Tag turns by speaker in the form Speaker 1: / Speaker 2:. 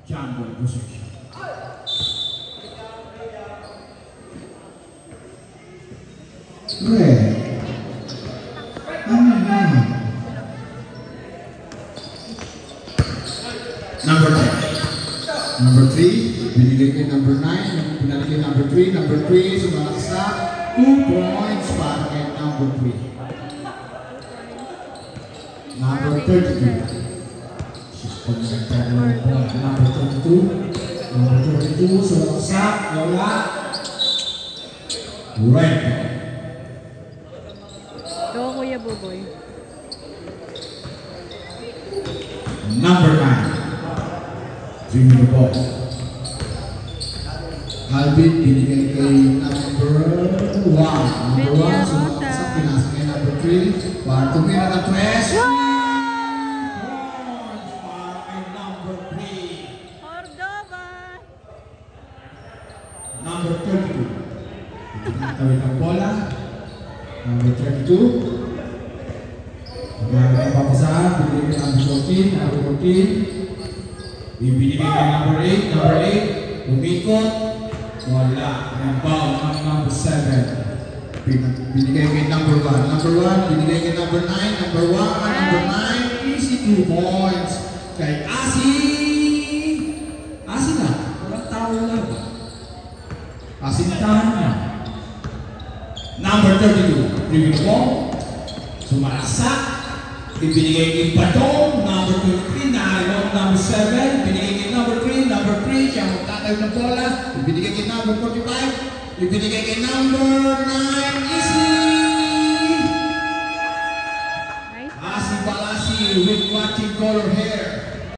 Speaker 1: jungle position.
Speaker 2: Red.
Speaker 1: Number 10.
Speaker 2: Number 3, binigay kay number 9, pinalik kay number 3. Number 3, sumalaksak, 2 points para kay number 3. Number 32. She's connected number 32. Number 32, sumalaksak, wala. Red.
Speaker 3: Go, Kuya Buboy.
Speaker 1: Number 9. Junior the ball.
Speaker 2: Alvin, binigay kay number 1. Number 1, sumalaksak, pinasa kay number 3. Para tumira na 3.
Speaker 1: Para kay number 3.
Speaker 3: Cordova.
Speaker 1: Number 32.
Speaker 2: Pinatawid ang bola. Number 32. Pagkakita ang papasahan, binigay kay number 14. Number 14.
Speaker 1: Ibinigay kay number 8. Number 8. Umikot. Wala. Rebound ang number 7.
Speaker 2: Binigay kay number 1. Number 1, binigay kay number 9. Number 1, number 9. Easy 2 points. Kay Asi. Asi na. Walang tao lang. Asintahan na.
Speaker 1: Number 32. Review ball. Sumalaksak. Ibinigay kay Badong. Number 23. Nakalimot number 7. Ibinigay kay number 3. Number 3. Siya magtatayo ng bola.
Speaker 2: Ibinigay kay number 45.
Speaker 1: Ibinigay kay number 9. Easy.